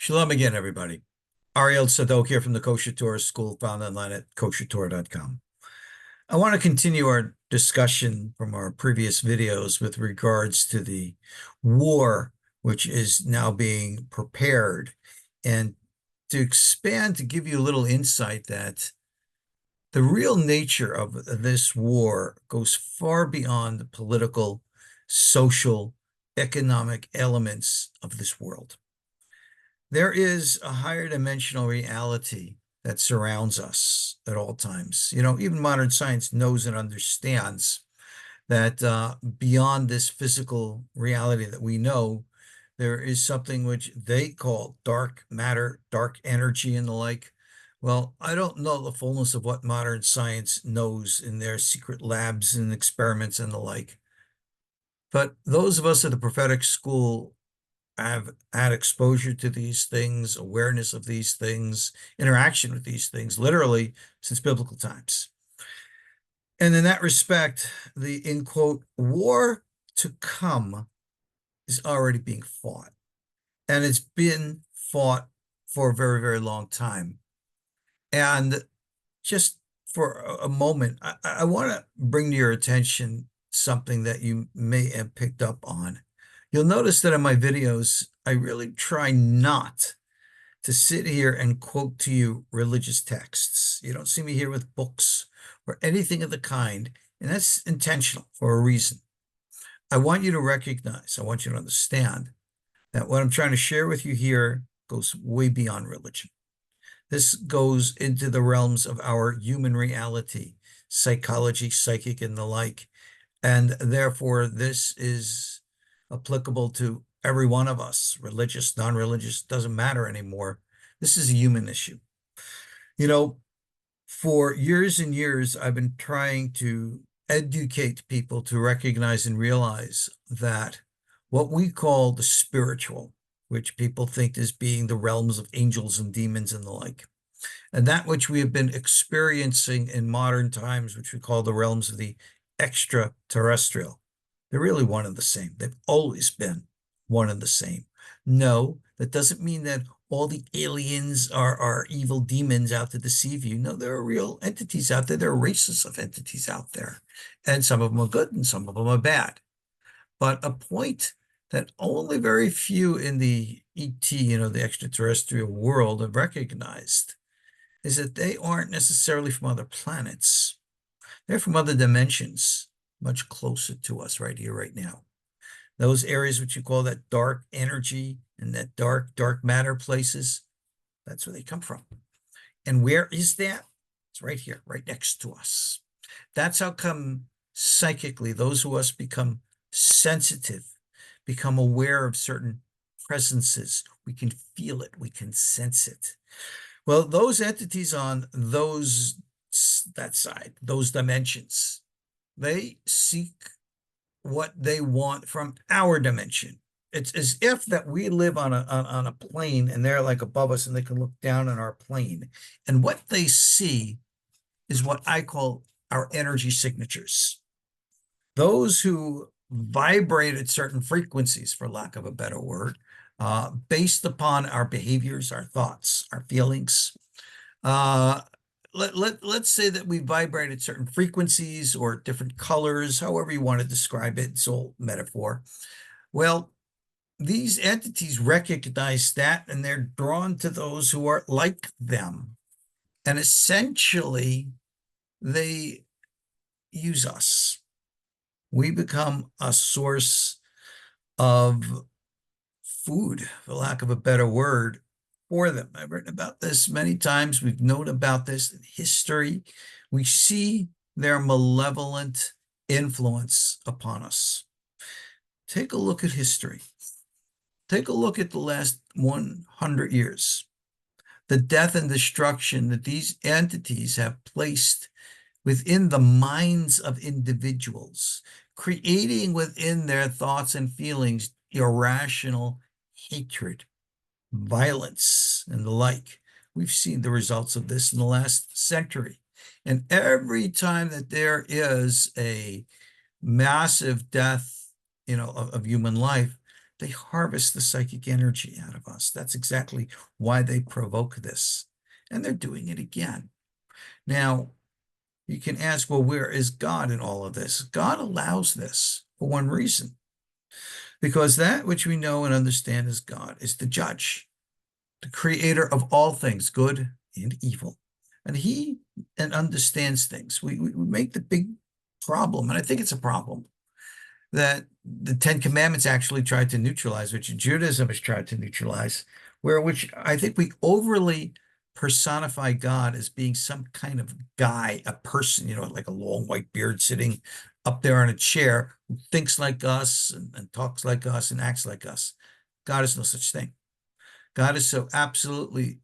Shalom again, everybody. Ariel Tzadok here from the KosherTorah School, found online at KosherTorah.com. I want to continue our discussion from our previous videos with regards to the war, which is now being prepared, and to expand, to give you a little insight that the real nature of this war goes far beyond the political, social, economic elements of this world. There is a higher dimensional reality that surrounds us at all times. Even modern science knows and understands that beyond this physical reality that we know, there is something which they call dark matter, dark energy, and the like. Well, I don't know the fullness of what modern science knows in their secret labs and experiments and the like. But those of us at the prophetic school have had exposure to these things, awareness of these things, interaction with these things, literally since biblical times. And in that respect, the, in quote, war to come is already being fought. And it's been fought for a very, very long time. And just for a moment, I want to bring to your attention something that you may have picked up on. You'll notice that in my videos, I really try not to sit here and quote to you religious texts. You don't see me here with books or anything of the kind, and that's intentional for a reason. I want you to recognize, I want you to understand that what I'm trying to share with you here goes way beyond religion. This goes into the realms of our human reality, psychology, psychic, and the like. And therefore, this is applicable to every one of us, religious, non-religious, doesn't matter anymore. This is a human issue. For years and years, I've been trying to educate people to recognize and realize that what we call the spiritual, which people think is being the realms of angels and demons and the like, and that which we have been experiencing in modern times, which we call the realms of the extraterrestrial, they're really one and the same. They've always been one and the same. No, that doesn't mean that all the aliens are evil demons out to deceive you. No, there are real entities out there. There are races of entities out there. And some of them are good and some of them are bad. But a point that only very few in the ET, the extraterrestrial world have recognized is that they aren't necessarily from other planets. They're from other dimensions, much closer to us right here, right now. Those areas which you call that dark energy and that dark matter places, that's where they come from. And where is that? It's right here, right next to us. That's how come psychically those of us become sensitive, become aware of certain presences. We can feel it, we can sense it. Well, those entities on that side, those dimensions, they seek what they want from our dimension. It's as if that we live on a plane and they're like above us and they can look down on our plane. And what they see is what I call our energy signatures. Those who vibrate at certain frequencies, for lack of a better word, based upon our behaviors, our thoughts, our feelings. Let's say that we vibrate at certain frequencies or different colors, however you want to describe it. It's all metaphor. Well, these entities recognize that and they're drawn to those who are like them. And essentially, they use us. We become a source of food, for lack of a better word, for them. I've written about this many times. We've known about this in history. We see their malevolent influence upon us. Take a look at history. Take a look at the last 100 years. The death and destruction that these entities have placed within the minds of individuals, creating within their thoughts and feelings irrational hatred, violence, and the like. We've seen the results of this in the last century. And every time that there is a massive death, of human life, They harvest the psychic energy out of us. That's exactly why they provoke this. And they're doing it again. Now, you can ask, well, where is God in all of this? God allows this for one reason, because that which we know and understand as God is the judge, the creator of all things, good and evil. And he understands things. We make the big problem, and I think it's a problem, that the Ten Commandments actually tried to neutralize, which Judaism has tried to neutralize, which I think we overly personify God as being some kind of guy, a person, like a long white beard sitting up there on a chair who thinks like us and talks like us and acts like us. God is no such thing. God is so absolutely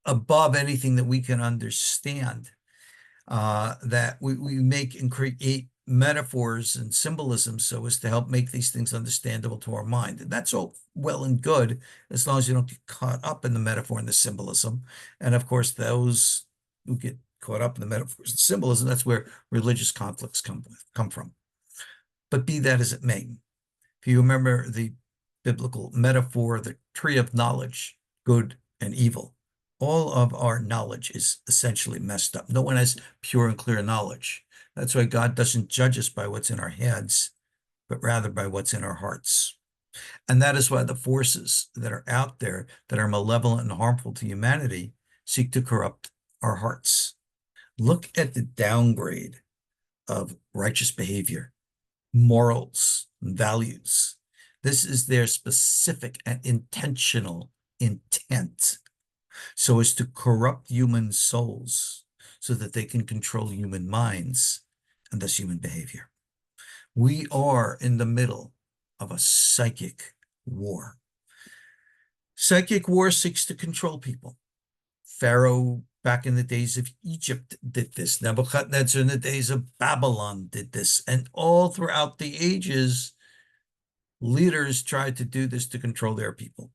above anything that we can understand, that we make and create metaphors and symbolism so as to help make these things understandable to our mind. And that's all well and good, as long as you don't get caught up in the metaphor and the symbolism. And of course, those who get caught up in the metaphors and symbolism, that's where religious conflicts come from. But be that as it may, if you remember the biblical metaphor, the tree of knowledge, good and evil, all of our knowledge is essentially messed up. No one has pure and clear knowledge. That's why God doesn't judge us by what's in our heads, but rather by what's in our hearts. And that is why the forces that are out there that are malevolent and harmful to humanity seek to corrupt our hearts. Look at the downgrade of righteous behavior, morals, and values. This is their specific and intentional intent, so as to corrupt human souls so that they can control human minds and thus human behavior. We are in the middle of a psychic war. Psychic war seeks to control people. Pharaoh back in the days of Egypt did this. Nebuchadnezzar in the days of Babylon did this. And all throughout the ages, leaders tried to do this to control their people.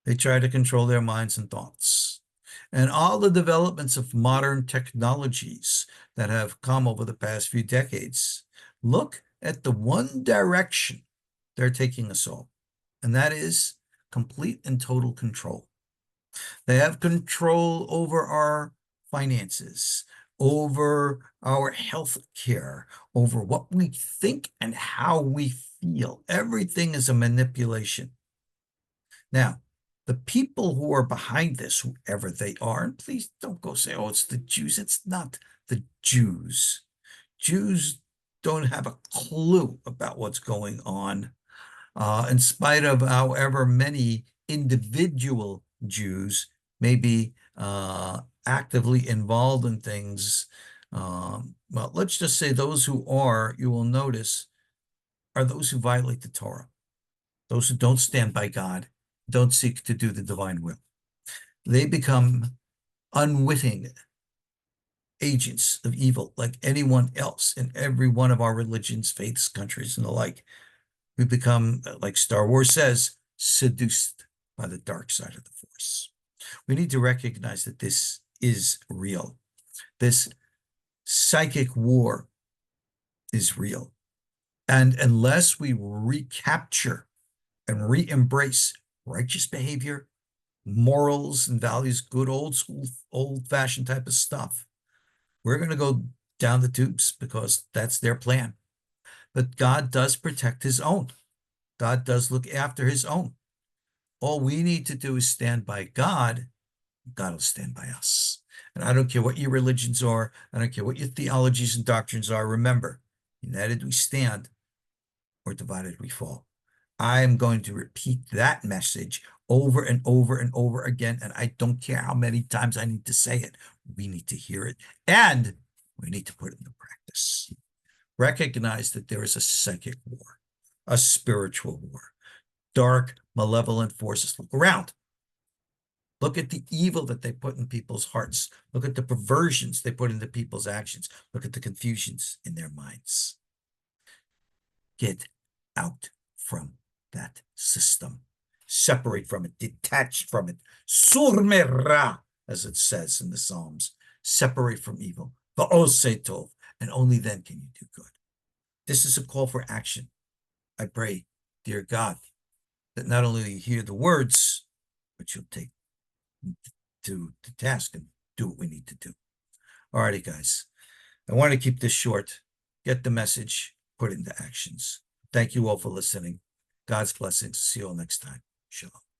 They try to control their minds and thoughts. And all the developments of modern technologies that have come over the past few decades, look at the one direction they're taking us all, and that is complete and total control. They have control over our finances, over our health care, over what we think and how we feel. Everything is a manipulation. Now, the people who are behind this, whoever they are, and please don't go say, oh, it's the Jews. It's not the Jews. Jews don't have a clue about what's going on, in spite of however many individual Jews may be actively involved in things. Well, let's just say those who are, you will notice, are those who violate the Torah, those who don't stand by God, don't seek to do the divine will. They become unwitting agents of evil like anyone else in every one of our religions, faiths, countries, and the like. We become, like Star Wars says, seduced by the dark side of the Force. We need to recognize that this is real. This psychic war is real. And unless we recapture and re-embrace righteous behavior, morals and values, good old school, old-fashioned type of stuff, we're going to go down the tubes, because that's their plan. But God does protect his own. God does look after his own. All we need to do is stand by God. God will stand by us. And I don't care what your religions are. I don't care what your theologies and doctrines are. Remember, united we stand, or divided we fall. I am going to repeat that message over and over and over again, and I don't care how many times I need to say it. We need to hear it, and we need to put it into practice. Recognize that there is a psychic war, a spiritual war, dark, malevolent forces. Look around. Look at the evil that they put in people's hearts. Look at the perversions they put into people's actions. Look at the confusions in their minds. Get out from that system. Separate from it. Detach from it. Surmera, as it says in the Psalms. Separate from evil. Va'oseh tov. And only then can you do good. This is a call for action. I pray, dear God, that not only hear the words, but you'll take to the task and do what we need to do. All righty, guys. I want to keep this short. Get the message, put it into actions. Thank you all for listening. God's blessings. See you all next time. Shalom.